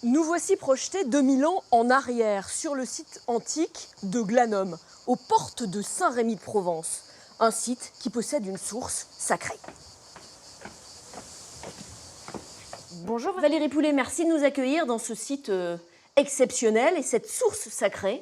Nous voici projetés 2000 ans en arrière sur le site antique de Glanum, aux portes de Saint-Rémy-de-Provence, un site qui possède une source sacrée. Bonjour Valérie Poulet, merci de nous accueillir dans ce site exceptionnel et cette source sacrée,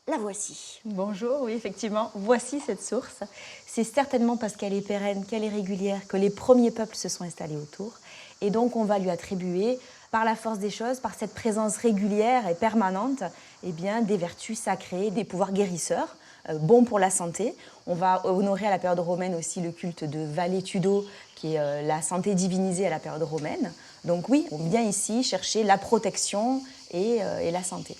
la voici. Bonjour, oui effectivement, voici cette source. C'est certainement parce qu'elle est pérenne, qu'elle est régulière, que les premiers peuples se sont installés autour. Et donc on va lui attribuer, par la force des choses, par cette présence régulière et permanente, eh bien, des vertus sacrées, des pouvoirs guérisseurs, bons pour la santé. On va honorer à la période romaine aussi le culte de Valetudo, qui est la santé divinisée à la période romaine. Donc oui, on vient ici chercher la protection et la santé.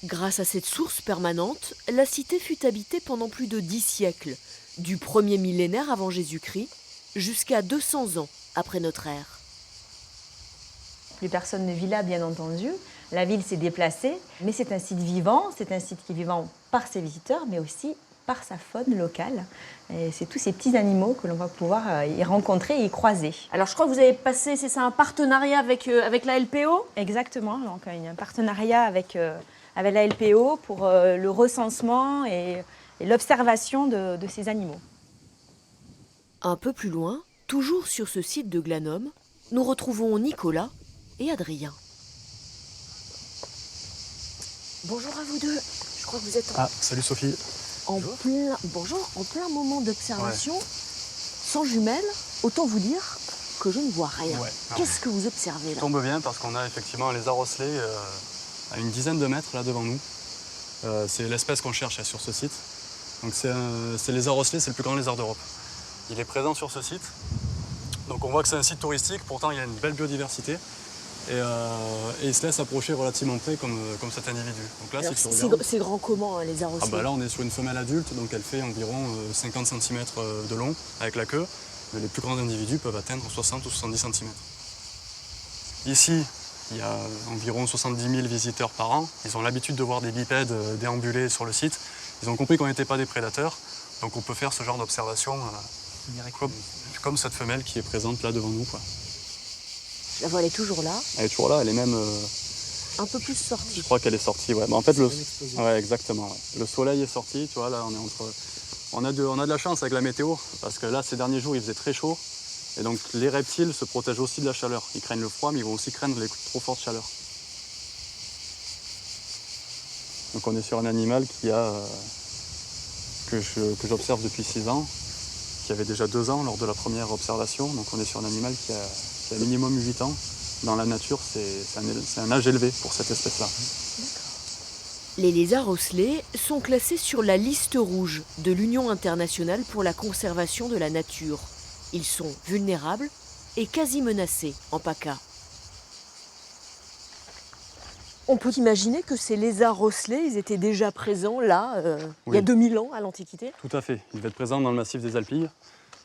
Grâce à cette source permanente, la cité fut habitée pendant plus de 10 siècles, du 1er millénaire avant Jésus-Christ jusqu'à 200 ans après notre ère. Plus personne ne vit là, bien entendu. La ville s'est déplacée, mais c'est un site vivant. C'est un site qui est vivant par ses visiteurs, mais aussi par sa faune locale. Et c'est tous ces petits animaux que l'on va pouvoir y rencontrer et y croiser. Alors je crois que vous avez passé, c'est ça, un partenariat avec la LPO ? Exactement, donc il y a un partenariat avec la LPO pour le recensement et l'observation de ces animaux. Un peu plus loin, toujours sur ce site de Glanum, nous retrouvons Nicolas et Adrien. Bonjour à vous deux. Je crois que vous êtes salut Sophie. en plein moment d'observation. Ouais. Sans jumelles, autant vous dire que je ne vois rien. Ouais, Qu'est-ce que vous observez là ? Ça tombe bien parce qu'on a effectivement un lézard osselet à une dizaine de mètres là devant nous. C'est l'espèce qu'on cherche sur ce site. Donc c'est le lézard osselet, c'est le plus grand lézard d'Europe. Il est présent sur ce site. Donc on voit que c'est un site touristique, pourtant il y a une belle biodiversité. Et il se laisse approcher relativement près comme cet individu. Donc là, c'est grand comment, les lézard osselet ? Là, on est sur une femelle adulte, donc elle fait environ 50 cm de long avec la queue. Mais les plus grands individus peuvent atteindre 60 ou 70 cm. Ici, il y a environ 70 000 visiteurs par an. Ils ont l'habitude de voir des bipèdes déambuler sur le site. Ils ont compris qu'on n'était pas des prédateurs, donc on peut faire ce genre d'observation comme cette femelle qui est présente là devant nous, quoi. La voix, elle est toujours là. Elle est toujours là, elle est même... un peu plus sortie. Je crois qu'elle est sortie, ouais. Mais en fait, ouais, exactement. Ouais. Le soleil est sorti, tu vois, là, on est entre... On a de la chance avec la météo, parce que là, ces derniers jours, il faisait très chaud. Et donc, les reptiles se protègent aussi de la chaleur. Ils craignent le froid, mais ils vont aussi craindre les trop fortes chaleurs. Donc, on est sur un animal que j'observe depuis 6 ans, qui avait déjà 2 ans lors de la première observation. Donc, on est sur un animal qui a minimum 8 ans. Dans la nature, c'est un âge élevé pour cette espèce-là. Les lézards osselets sont classés sur la liste rouge de l'Union internationale pour la conservation de la nature. Ils sont vulnérables et quasi menacés en PACA. On peut imaginer que ces lézards osselets, ils étaient déjà présents là, il y a 2000 ans, à l'Antiquité ? Tout à fait. Ils devaient être présents dans le massif des Alpilles.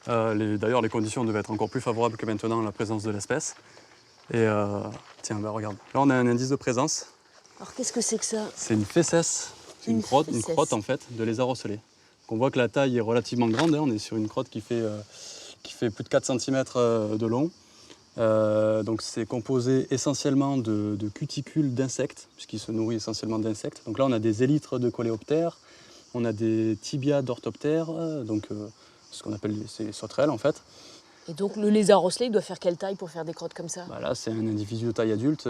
D'ailleurs, les conditions devaient être encore plus favorables que maintenant, la présence de l'espèce. Et tiens, regarde. Là, on a un indice de présence. Alors, qu'est-ce que c'est que ça ? C'est une fécesse. C'est une crotte, en fait, de lézard osselé. On voit que la taille est relativement grande. On est sur une crotte qui fait plus de 4 cm de long. Donc, c'est composé essentiellement de cuticules d'insectes, puisqu'il se nourrit essentiellement d'insectes. Donc là, on a des élytres de coléoptères, on a des tibias d'orthoptères, donc ce qu'on appelle les sauterelles, en fait. Et donc le lézard osselet, il doit faire quelle taille pour faire des crottes comme ça ? Là, c'est un individu de taille adulte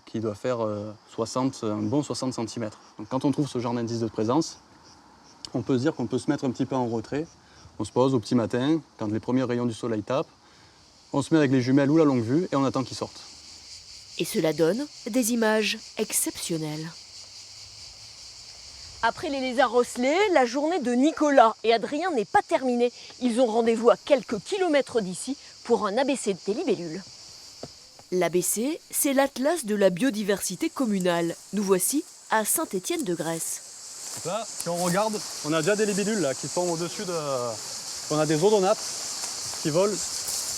qui doit faire un bon 60 cm. Donc quand on trouve ce genre d'indice de présence, on peut se dire qu'on peut se mettre un petit peu en retrait. On se pose au petit matin, quand les premiers rayons du soleil tapent, on se met avec les jumelles ou la longue vue et on attend qu'ils sortent. Et cela donne des images exceptionnelles. Après les lézards osselets, la journée de Nicolas et Adrien n'est pas terminée. Ils ont rendez-vous à quelques kilomètres d'ici pour un ABC des libellules. L'ABC, c'est l'Atlas de la biodiversité communale. Nous voici à Saint-Étienne-de-Grèce. Là, si on regarde, on a déjà des libellules là, qui sont au-dessus de... On a des odonates qui volent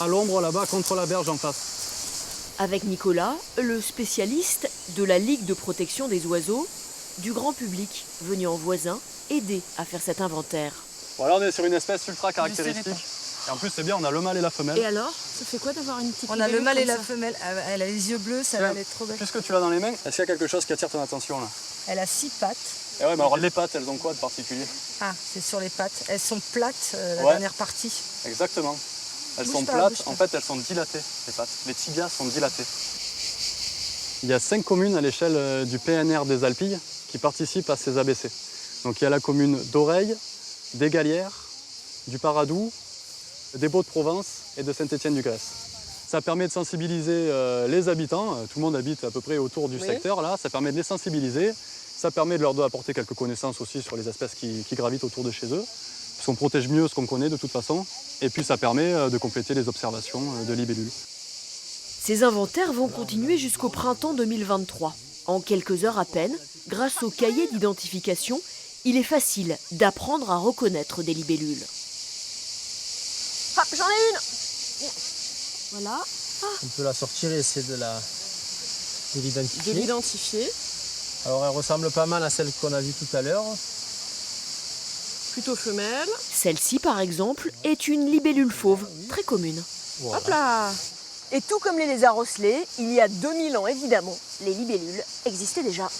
à l'ombre là-bas contre la berge en face. Avec Nicolas, le spécialiste de la Ligue de protection des oiseaux, du grand public venu en voisin aider à faire cet inventaire. Voilà, on est sur une espèce ultra caractéristique. Et en plus, c'est bien, on a le mâle et la femelle. Et alors, ça fait quoi d'avoir une petite On a le libellule mâle et comme la ça femelle. Elle a les yeux bleus, ça va être trop belle. Puisque tu l'as dans les mains, est-ce qu'il y a quelque chose qui attire ton attention là? Elle a 6 pattes. Et ouais, mais alors les pattes, elles ont quoi de particulier? Ah, c'est sur les pattes. Elles sont plates, la Ouais. dernière partie. Exactement. Elles Bouge sont pas, plates, bouge pas. en fait elles sont dilatées, les pattes. Les tibias sont dilatés. Il y a 5 communes à l'échelle du PNR des Alpilles qui participent à ces ABC. Donc il y a la commune d'Oreille, des Galières, du Paradou, des Baux-de-Provence et de Saint-Étienne-du-Grèce. Ça permet de sensibiliser les habitants, tout le monde habite à peu près autour du secteur là, ça permet de les sensibiliser, ça permet de leur apporter quelques connaissances aussi sur les espèces qui gravitent autour de chez eux, parce qu'on protège mieux ce qu'on connaît de toute façon, et puis ça permet de compléter les observations de libellules. Ces inventaires vont continuer jusqu'au printemps 2023. En quelques heures à peine, grâce au cahier d'identification, il est facile d'apprendre à reconnaître des libellules. Hop, j'en ai une! Voilà. On peut la sortir et essayer de l'identifier. l'identifier. Alors elle ressemble pas mal à celle qu'on a vue tout à l'heure. Plutôt femelle. Celle-ci, par exemple, est une libellule fauve, très commune. Voilà. Hop là! Et tout comme les lézards ocellés, il y a 2000 ans évidemment, les libellules existaient déjà.